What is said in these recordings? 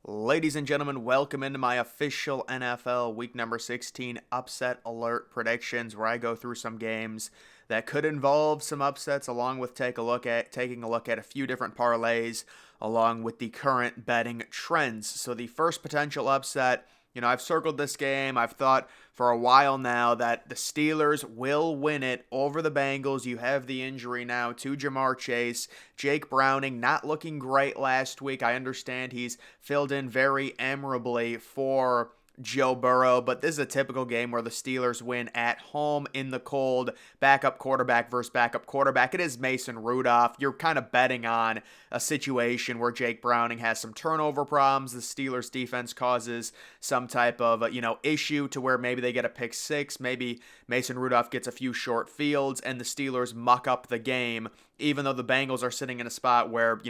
Ladies and gentlemen, welcome into my official NFL week number 16 upset alert predictions, where I go through some games that could involve some upsets, along with taking a look at a few different parlays along with the current betting trends. So the first potential upset, I've circled this game. I've thought for a while now that the Steelers will win it over the Bengals. You have the injury now to Jamar Chase. Jake Browning not looking great last week. I understand he's filled in very admirably for Joe Burrow, but this is a typical game where the Steelers win at home in the cold, backup quarterback versus backup quarterback. It is Mason Rudolph. You're kind of betting on a situation where Jake Browning has some turnover problems. The Steelers defense causes some type of, issue to where maybe they get a pick six, maybe Mason Rudolph gets a few short fields, and the Steelers muck up the game. Even though the Bengals are sitting in a spot where,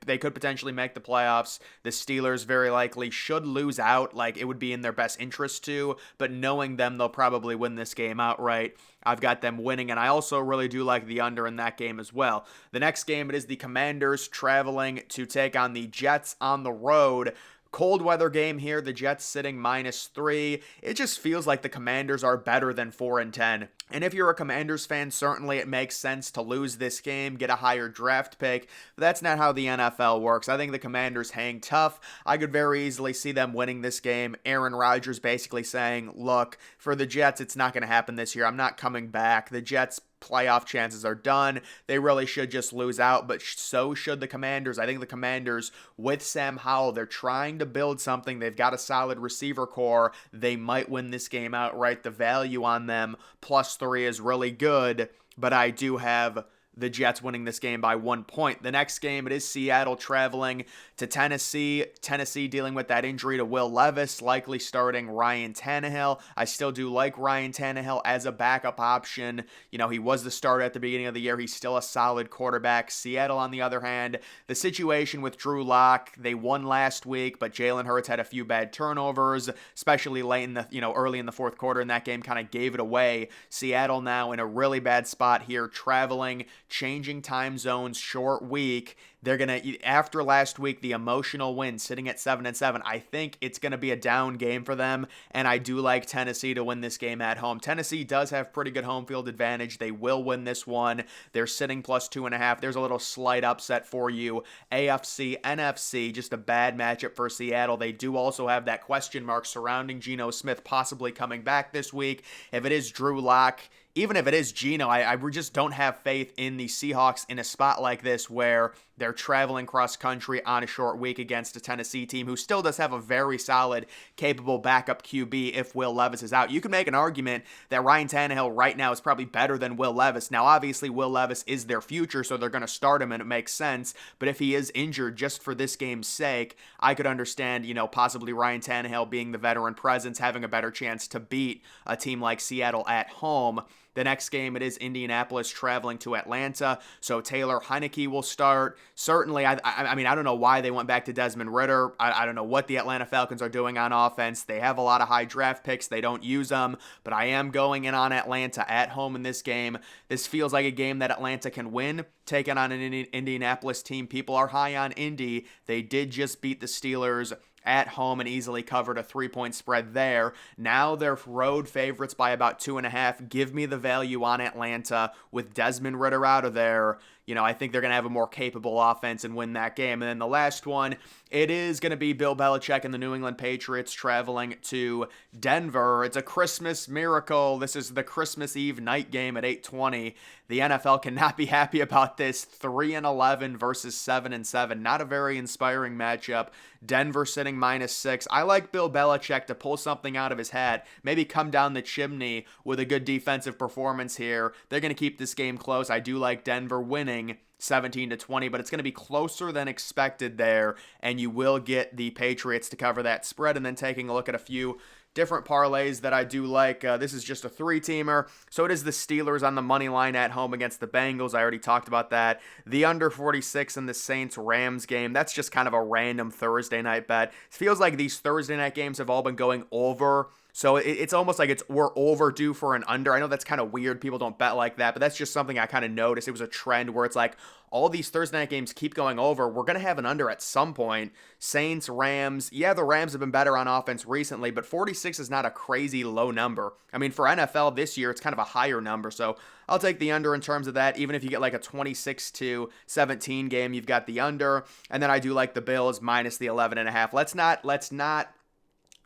they could potentially make the playoffs, the Steelers very likely should lose out. Like, it would be in their best interest to, but knowing them, they'll probably win this game outright. I've got them winning, and I also really do like the under in that game as well. The next game, it is the Commanders traveling to take on the Jets on the road. Cold weather game here, the Jets sitting -3. It just feels like the Commanders are better than 4-10. And if you're a Commanders fan, certainly it makes sense to lose this game, get a higher draft pick. But that's not how the NFL works. I think the Commanders hang tough. I could very easily see them winning this game. Aaron Rodgers basically saying, look, for the Jets, it's not going to happen this year. I'm not coming back. The Jets' playoff chances are done. They really should just lose out, but so should the Commanders. I think the Commanders, with Sam Howell, they're trying to build something. They've got a solid receiver core. They might win this game outright. The value on them, +3, is really good, but I do have the Jets winning this game by 1 point. The next game, it is Seattle traveling to Tennessee. Tennessee dealing with that injury to Will Levis, likely starting Ryan Tannehill. I still do like Ryan Tannehill as a backup option. He was the starter at the beginning of the year. He's still a solid quarterback. Seattle, on the other hand, the situation with Drew Lock, they won last week, but Jalen Hurts had a few bad turnovers, especially late in the, early in the fourth quarter in that game, kind of gave it away. Seattle now in a really bad spot here, traveling, changing time zones, short week. They're going to, after last week, the emotional win, sitting at 7-7, I think it's going to be a down game for them, and I do like Tennessee to win this game at home. Tennessee does have pretty good home field advantage. They will win this one. They're sitting +2.5. There's a little slight upset for you. AFC, NFC, just a bad matchup for Seattle. They do also have that question mark surrounding Geno Smith possibly coming back this week. If it is Drew Lock, even if it is Geno, I just don't have faith in the Seahawks in a spot like this where they're traveling cross country on a short week against a Tennessee team who still does have a very solid, capable backup QB if Will Levis is out. You can make an argument that Ryan Tannehill right now is probably better than Will Levis. Now, obviously, Will Levis is their future, so they're going to start him, and it makes sense. But if he is injured just for this game's sake, I could understand, possibly Ryan Tannehill being the veteran presence, having a better chance to beat a team like Seattle at home. The next game, it is Indianapolis traveling to Atlanta, so Taylor Heineke will start. Certainly, I don't know why they went back to Desmond Ridder. I don't know what the Atlanta Falcons are doing on offense. They have a lot of high draft picks. They don't use them, but I am going in on Atlanta at home in this game. This feels like a game that Atlanta can win, taking on an Indianapolis team. People are high on Indy. They did just beat the Steelers at home and easily covered a 3-point spread there. Now they're road favorites by about 2.5. Give me the value on Atlanta with Desmond Ridder out of there. I think they're going to have a more capable offense and win that game. And then the last one, it is going to be Bill Belichick and the New England Patriots traveling to Denver. It's a Christmas miracle. This is the Christmas Eve night game at 8:20. The NFL cannot be happy about this. 3-11 versus 7-7. Not a very inspiring matchup. Denver sitting -6. I like Bill Belichick to pull something out of his hat. Maybe come down the chimney with a good defensive performance here. They're going to keep this game close. I do like Denver winning 17-20, but it's going to be closer than expected there, and you will get the Patriots to cover that spread. And then taking a look at a few different parlays that I do like. This is just a 3-teamer. So it is the Steelers on the money line at home against the Bengals. I already talked about that. The under 46 in the Saints-Rams game. That's just kind of a random Thursday night bet. It feels like these Thursday night games have all been going over So it's almost like we're overdue for an under. I know that's kind of weird. People don't bet like that, but that's just something I kind of noticed. It was a trend where it's like all these Thursday night games keep going over. We're going to have an under at some point. Saints, Rams. Yeah, the Rams have been better on offense recently, but 46 is not a crazy low number. I mean, for NFL this year, it's kind of a higher number. So I'll take the under in terms of that. Even if you get like a 26-17 game, you've got the under. And then I do like the Bills minus the 11.5. Let's not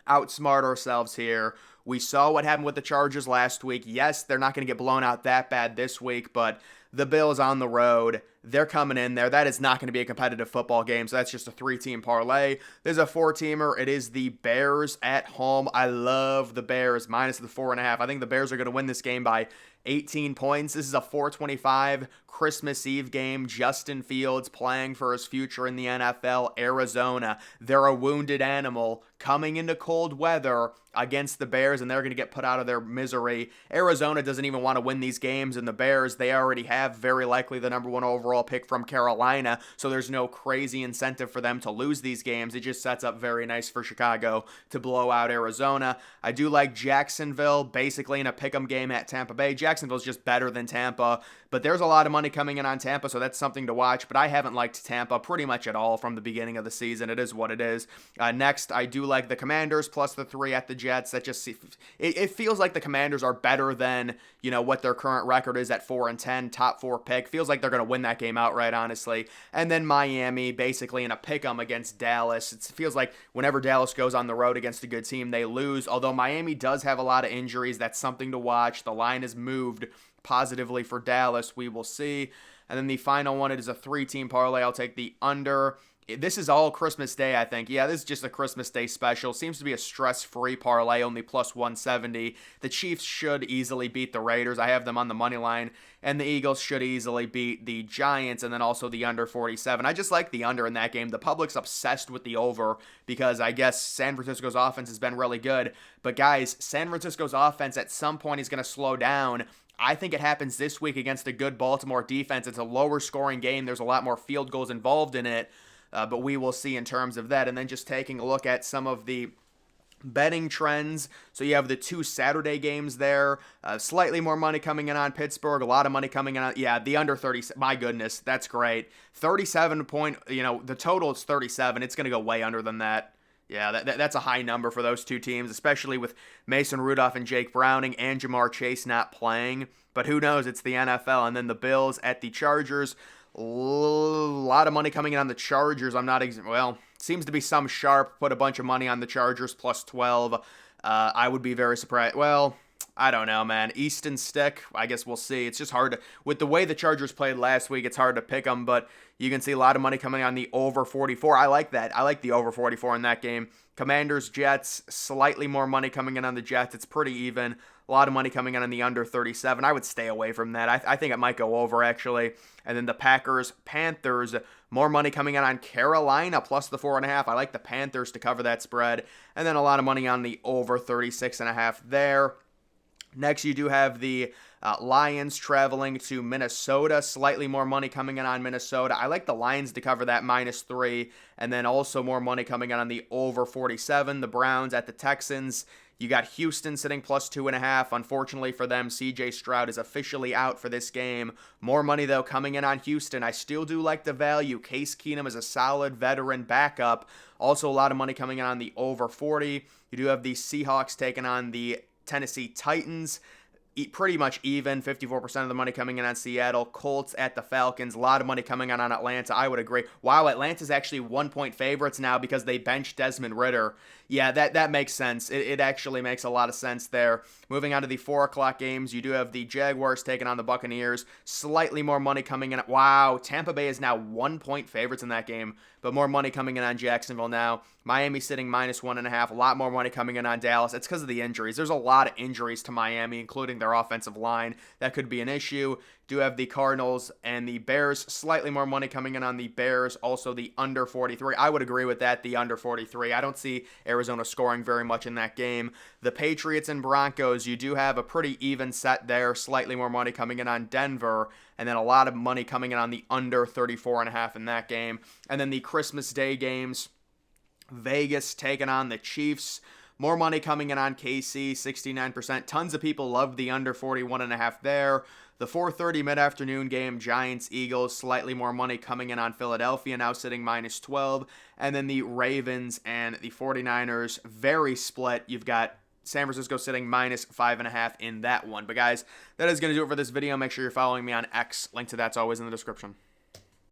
outsmart ourselves here. We saw what happened with the Chargers last week. Yes, they're not going to get blown out that bad this week, but the Bills on the road, they're coming in there. That is not going to be a competitive football game, so that's just a 3-team parlay. There's a 4-teamer. It is the Bears at home. I love the Bears minus the 4.5. I think the Bears are going to win this game by 18 points. This is a 425 Christmas Eve game. Justin Fields playing for his future in the NFL. Arizona, they're a wounded animal coming into cold weather against the Bears, and they're going to get put out of their misery. Arizona doesn't even want to win these games, and the Bears, they already have very likely the number 1 overall pick from Carolina, so there's no crazy incentive for them to lose these games. It just sets up very nice for Chicago to blow out Arizona. I do like Jacksonville, basically in a pick'em game at Tampa Bay. Jacksonville's just better than Tampa, but there's a lot of money coming in on Tampa, so that's something to watch. But I haven't liked Tampa pretty much at all from the beginning of the season. It is what it is. Next, I do like the Commanders plus the 3 at the Jets. That just it feels like the Commanders are better than what their current record is at 4-10, top 4 pick. Feels like they're going to win that game outright, honestly. And then Miami, basically in a pick'em against Dallas. It feels like whenever Dallas goes on the road against a good team, they lose. Although Miami does have a lot of injuries, that's something to watch. The line is moved positively for Dallas. We will see. And then the final one, it is a 3-team parlay. I'll take the under. This is all Christmas Day, I think. Yeah, this is just a Christmas Day special. Seems to be a stress-free parlay, only plus 170. The Chiefs should easily beat the Raiders. I have them on the money line. And the Eagles should easily beat the Giants, and then also the under 47. I just like the under in that game. The public's obsessed with the over because I guess San Francisco's offense has been really good. But guys, San Francisco's offense at some point is going to slow down. I think it happens this week against a good Baltimore defense. It's a lower scoring game. There's a lot more field goals involved in it. But we will see in terms of that. And then just taking a look at some of the betting trends. So you have the 2 Saturday games there. Slightly more money coming in on Pittsburgh. A lot of money coming in on, the under 30. My goodness, that's great. 37 point, the total is 37. It's going to go way under than that. Yeah, that's a high number for those 2 teams, especially with Mason Rudolph and Jake Browning and Jamar Chase not playing. But who knows? It's the NFL. And then the Bills at the Chargers. A lot of money coming in on the Chargers. Seems to be some sharp. Put a bunch of money on the Chargers plus 12. I would be very surprised. Well, I don't know, man. Easton Stick, I guess we'll see. It's just hard to, with the way the Chargers played last week, it's hard to pick them, but you can see a lot of money coming on the over 44. I like that. I like the over 44 in that game. Commanders, Jets, slightly more money coming in on the Jets. It's pretty even. A lot of money coming in on the under 37. I would stay away from that. I think it might go over, actually. And then the Packers, Panthers, more money coming in on Carolina plus the 4.5. I like the Panthers to cover that spread. And then a lot of money on the over 36.5 there. Next, you do have the Lions traveling to Minnesota. Slightly more money coming in on Minnesota. I like the Lions to cover that -3. And then also more money coming in on the over 47. The Browns at the Texans. You got Houston sitting plus 2.5. Unfortunately for them, CJ Stroud is officially out for this game. More money, though, coming in on Houston. I still do like the value. Case Keenum is a solid veteran backup. Also, a lot of money coming in on the over 40. You do have the Seahawks taking on the Tennessee Titans. Pretty much even, 54% of the money coming in on Seattle. Colts at the Falcons, a lot of money coming in on Atlanta. I would agree. Wow, Atlanta's actually 1-point favorites now because they benched Desmond Ridder. Yeah, that makes sense. It actually makes a lot of sense there. Moving on to the 4 o'clock games, you do have the Jaguars taking on the Buccaneers. Slightly more money coming in. Wow, Tampa Bay is now 1-point favorites in that game, but more money coming in on Jacksonville now. Miami sitting -1.5. A lot more money coming in on Dallas. It's because of the injuries. There's a lot of injuries to Miami, including their offensive line. That could be an issue. Do have the Cardinals and the Bears. Slightly more money coming in on the Bears. Also the under 43. I would agree with that, the under 43. I don't see Arizona scoring very much in that game. The Patriots and Broncos, you do have a pretty even set there. Slightly more money coming in on Denver. And then a lot of money coming in on the under 34.5 in that game. And then the Christmas Day games. Vegas taking on the Chiefs. More money coming in on KC, 69%. Tons of people loved the under 41.5 there. The 4:30 mid-afternoon game, Giants-Eagles, slightly more money coming in on Philadelphia, now sitting -12. And then the Ravens and the 49ers, very split. You've got San Francisco sitting -5.5 in that one. But guys, that is going to do it for this video. Make sure you're following me on X. Link to that's always in the description.